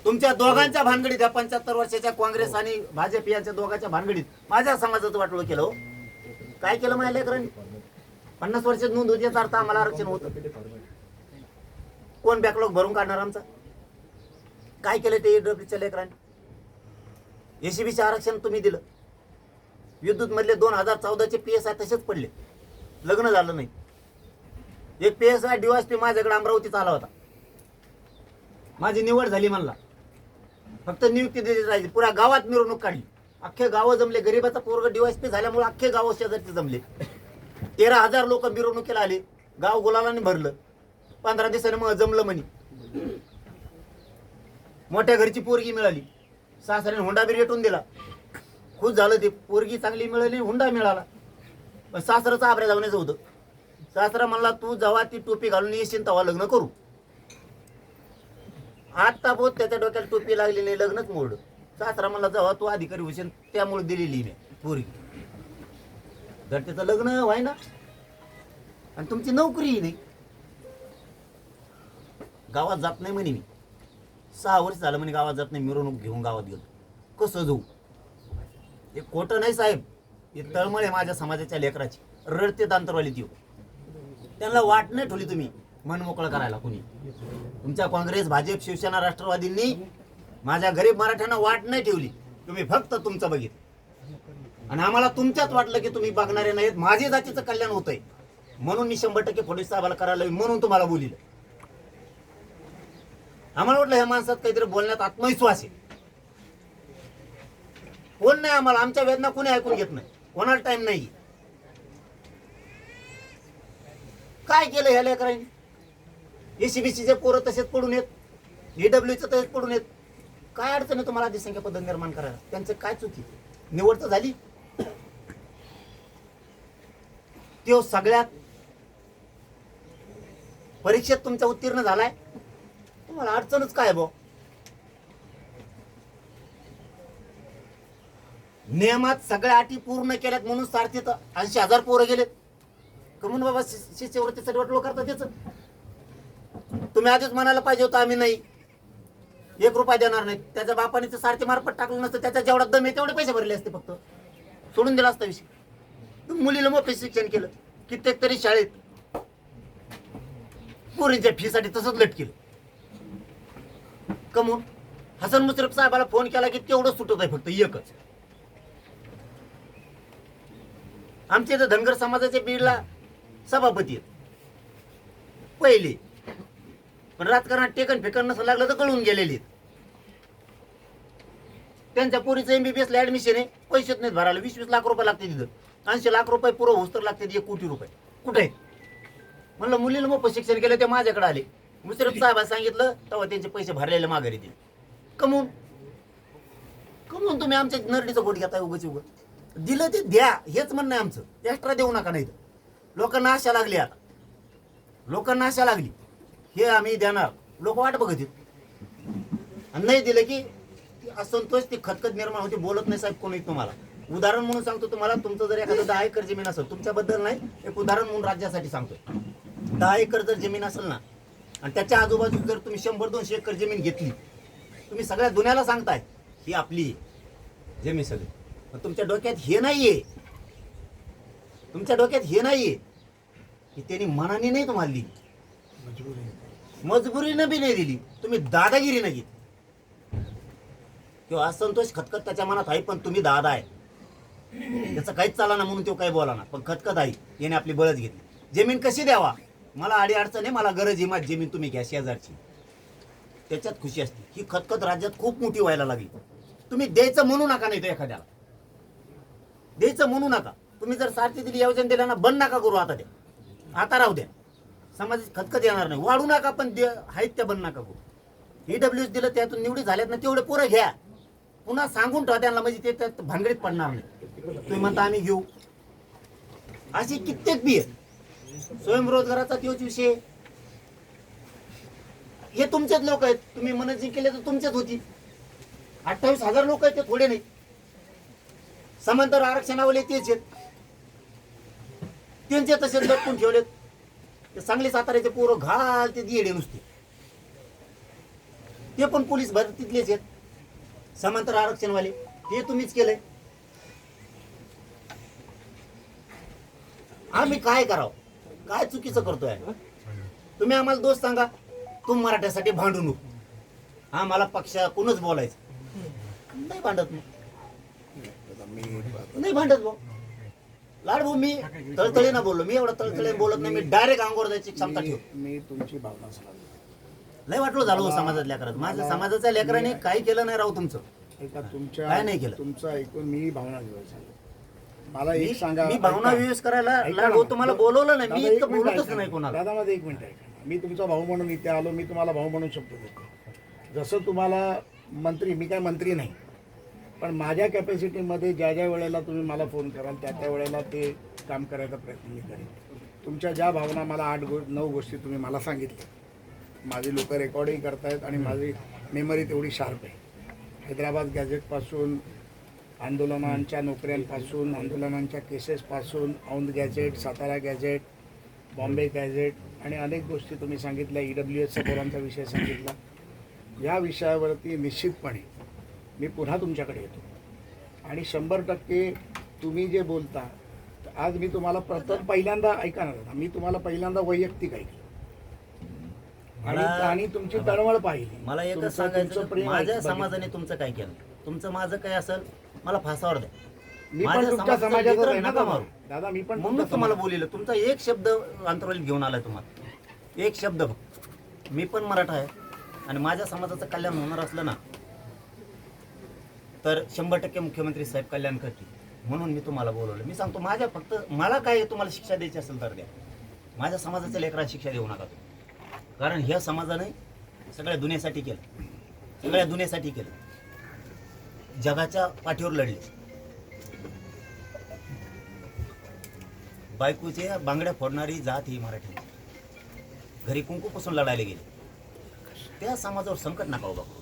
तुमच्या दोघांच्या भानगडीत, या 75 वर्षाच्या काँग्रेस आणि भाजप यांच्या दोघांच्या भानगडीत माझ्या समाजाचं वाटोळं केलं हो. काय केलं माझ्या लेकरांनी? 50 वर्षात नोंद होती, याचा अर्थ आम्हाला आरक्षण होतं. कोण बॅकलॉग भरून काढणार आमचा? काय केलं ते ईडब्ल्यूच्या लेकरांनी? एसीबीचे आरक्षण तुम्ही दिलं. विद्युत मधले 2014चे PSI तसेच पडले, लग्न झालं नाही. एक PSI DYSP माझ्याकडे अमरावतीत आला होता, माझी निवड झाली म्हणला, फक्त नियुक्ती दिली राहिली. पुऱ्या गावात मिरवणूक काढली, अख्खे गाव जमले. गरीबाचा पोरग DYSP झाल्यामुळे अख्खे गाव शेजारचे जमले. 13,000 लोक मिरवणुकीला आले, गाव गुलालाने भरलं. 15 दिवसाने मग जमलं म्हणे. मोठ्या घरची पोरगी मिळाली, सासऱ्याने हुंडा बी रेटून दिला. खुश झालं ते, पोरगी चांगली मिळाली, हुंडा मिळाला. पण सासराचं आबऱ्या जावण्याचं होतं. सासरा म्हणला तू जेव्हा ती टोपी घालून येशील तेव्हा लग्न करू. आता बोत त्याच्या डोक्याला टोपी लागली नाही, लग्नच मोडलं. सासरा म्हणला जेव्हा तू अधिकारी होशील त्यामुळे दिलेली मी पोरगी. जर त्याचं लग्न व्हाय ना आणि तुमची नोकरी नाही, गावात जात नाही म्हणे मी. 6 वर्ष झालं म्हणे गावात जात नाही, मिरवणूक घेऊन गावात गेलो. कसं जाऊ? हे खोटं नाही साहेब, हे तळमळ आहे माझ्या समाजाच्या लेकराची. रडते दांतरवाली ती. त्यांना वाट नाही ठेवली तुम्ही मन मोकळं करायला. कोणी तुमच्या काँग्रेस, भाजप, शिवसेना, राष्ट्रवादींनी माझ्या गरीब मराठ्यांना वाट नाही ठेवली. तुम्ही फक्त तुमचं बघितलं आणि आम्हाला तुमच्यात वाटलं की तुम्ही बघणारे नाहीत. माझे जातीचं कल्याण होतंय म्हणून मी 100% फडणवीस साहेबाला करायला म्हणून तुम्हाला बोलिलं. आम्हाला वाटलं ह्या माणसात काहीतरी बोलण्यात आत्मविश्वास आहे. कोण नाही आम्हाला, आमच्या वेदना कोणी ऐकून घेत नाही, कोणाला टाइम नाही. काय केलं ह्या लेकरांनी? एसीबीसीचे पोरं तसेच पडून येत, ईडब्ल्यूचे तसेच पडून येत. काय अडचण आहे तुम्हाला अधिसंख्या पद निर्माण करायला? त्यांचं काय चुकी? निवड तर झाली. तो सगळ्यात परीक्षेत तुमचा उत्तीर्ण झालाय, तुम्हाला अडचणच काय भाऊ? नियमात सगळ्या अटी पूर्ण केल्यात म्हणून सारथीत 80,000 पोरं गेलेत. कमून बाबा शिष्यवृत्तीसाठी वाटलो करता त्याचं? तुम्ही आधीच म्हणायला पाहिजे होतं आम्ही नाही, 1 रुपया देणार नाही. त्याच्या बापाने तर सारथी मार्फत टाकलं नसतं, त्याच्या जेवढा दम आहे तेवढे पैसे भरले असते, फक्त सोडून दिला असता विषय. मुलीला मोफत शिक्षण केलं, कित्येक तरी शाळेत पोरींच्या फीसाठी तसंच लट केलं. कमून हसन मुश्रीफ साहेबाला फोन केला की तेवढं सुटत आहे, फक्त एकच. आमच्या इथं धनगर समाजाच्या बीडला सभापती आहेत पहिले, पण राजकारणात टेकन फेकन नसं लागलं तर कळून गेलेले. त्यांच्या पोरीचं MBBS ला ऍडमिशन आहे, पैसेच नाहीत भरायला. 20-20 लाख रुपये लागते तिथं. 80 लाख रुपये पुरं होस तर लागते 1 कोटी रुपये. कुठे आहेत? म्हणलं मुलीला मग शिक्षण केलं, ते माझ्याकडे आले. मुश्रीफ साहेबांनी सांगितलं तेव्हा त्यांचे पैसे भरलेले माघारी दिले. कमून कमून तुम्ही आमच्या नरडीचा गोट घेताय उगाच उगाच. दिलं ते द्या, हेच म्हणणं आहे आमचं. एक्स्ट्रा देऊ नका. नाही तर लोकांना आशा लागली, आता लोकांना आशा लागली हे आम्ही देणार. लोक वाट बघत आहेत, आणि नाही दिलं की असंतोष, ती खतखत निर्माण होती. बोलत नाही साहेब कोणी तुम्हाला. उदाहरण म्हणून सांगतो तुम्हाला. तुमचं जर एखादं 10 एकर जमीन असेल, तुमच्याबद्दल नाही, एक उदाहरण म्हणून राज्यासाठी सांगतो. 10 एकर जर जमीन असेल ना, आणि त्याच्या आजूबाजूला जर तुम्ही 100-200 एकर जमीन घेतली, तुम्ही सगळ्या दुनियाला सांगताय ही आपली जमीन सगळी. तुमच्या डोक्यात हे नाहीये, तुमच्या डोक्यात हे नाहीये की त्यांनी मनाने नाही तुम्हाला दिली, मजबुरीनं बी नाही दिली, तुम्ही दादागिरीनं घेतली. किंवा असंतोष खतखत त्याच्या मनात आहे, पण तुम्ही दादा आहे, त्याचं काहीच चाला ना म्हणून तो काही बोला ना, पण खतखत आहे. याने आपली बळच घेतली. जमीन कशी द्यावा, मला अडी अडचण आहे, मला गरज आहे, माझी जमीन तुम्ही घ्या शेजारची, त्याच्यात खुशी असते. ही खतखत राज्यात खूप मोठी व्हायला लागली. तुम्ही द्यायचं म्हणू नका, नाही तर एखाद्याला द्यायचं म्हणू नका. तुम्ही जर सारथी दिली, योजना दिल्या ना, बंद नका करू. आता द्या, आता राहू द्या. समाजाची खतखत येणार नाही, वाढू नका, पण आहेत त्या बंद नका करू. EWS दिलं, त्यातून निवडी झाल्यात ना, तेवढे पोरं घ्या. पुन्हा सांगून ठेवा त्यांना, म्हणजे ते त्यात भानगडीत पडणार नाही. तुम्ही म्हणता आम्ही घेऊ, अशी कित्येक बी आहे. स्वयंरोजगाराचा तोच विषय. हे तुमचेच लोक आहेत, तुम्ही मन जिंकले तर तुमचेच होती. 28,000 लोक आहेत, ते थोडे नाही. समांतर आरक्षणावाले तेच आहेत, त्यांचे तसेच लटकून ठेवलेत. ते सांगली साताऱ्याचे पोरं घाल ते दियडे नुसते. ते पण पोलीस भरतीतलेच आहेत, समांतर आरक्षणवाले, ते तुम्हीच केलंय. आम्ही काय करावं, काय चुकीचं करतोय? तुम्ही आम्हाला दोष सांगा, तुम्ही मराठ्यासाठी भांडू नको, आम्हाला पक्षाकडूनच बोलायचं नाही. भांडत नाही भांडत भाऊ लाड भाऊ, मी तळतळीना बोललो, मी एवढं तळतळीने बोलत नाही, मी डायरेक्ट अंगावर जायची क्षमता ठेवतो. मी तुमची भावना समजली. लय वाटलं झालं हो समाजातल्या लेकरात. माझ्या समाजाच्या लेकराने काही केलं नाही राव तुमचं, एका तुमच्या काय नाही केलं. तुमचं ऐकून मी भावना घेऊन मला एक मी सांगा. भावना ऐका. व्यवस्थ करायला ऐका लाड ना. भाऊ तुम्हाला बोलवलं नाही, मी दादा, एक इतकं मिनिट बोलतच ऐका. नाही कोणाला. दादा माझं एक मिनिट ऐका. मी तुमचा भाऊ म्हणून इथे आलो, मी तुम्हाला भाऊ म्हणून शब्द देतो. जसं तुम्हाला मंत्री, मी काय मंत्री नाही, पण माझ्या कॅपॅसिटीमध्ये ज्या ज्या वेळेला तुम्ही मला फोन कराल त्या त्या वेळेला ते काम करायचा प्रयत्न मी करेन. तुमच्या ज्या भावना मला 8-9 गोष्टी तुम्ही मला सांगितल्या, माझी लोक रेकॉर्डिंग करतायत आणि माझी मेमरी तेवढी शार्प आहे. हैदराबाद गॅझेटपासून, आंदोलनांच्या नोकऱ्यांपासून, आंदोलनांच्या केसेसपासून, Aundh gazette, Satara gazette, Bombay gazette आणि अनेक गोष्टी तुम्ही सांगितल्या. EWSच्या पोरांचा विषय सांगितला. या विषयावरती निश्चितपणे मी पुन्हा तुमच्याकडे येतो आणि 100% तुम्ही जे बोलता, आज मी तुम्हाला पहिल्यांदा ऐका ना दादा, मी तुम्हाला पहिल्यांदा वैयक्तिक ऐकलं आणि तुमची तळमळ पाहिली. मला एकच तुमचं सांगायचं, प्रेम माझ्या बघितलं. समाजाने तुमचं काय केलं, तुमचं माझं काय असेल, मला फासावर द्या. मी माझ्या पण तुमच्या समाजाचा समाजाचा लेकरं आहे ना नका दादा. मारू. दादा मी पण म्हणून तुमच्या तुम्हाला बोलिलं, तुमचा एक शब्द अंतरावलीत घेऊन आलाय तुम्हाला, एक शब्द फक्त. मी पण मराठा आहे आणि माझ्या समाजाचं कल्याण होणार असलं ना तर 100% मुख्यमंत्री साहेब कल्याण करतील, म्हणून मी तुम्हाला बोलवलं. मी सांगतो, माझ्या फक्त मला काय तुम्हाला शिक्षा द्यायची असेल तर द्या, माझ्या समाजाच्या लेकरांना शिक्षा देऊ नका तुम्ही. कारण ह्या समाजाने सगळ्या दुनियेसाठी केलं, सगळ्या दुनियेसाठी केलं, जगाच्या पाठीवर लढले. बायकोचे बांगड्या फोडणारी जात ही मराठी, घरी कुंकूपासून लढायला गेले. त्या समाजावर संकट नका उभा करू.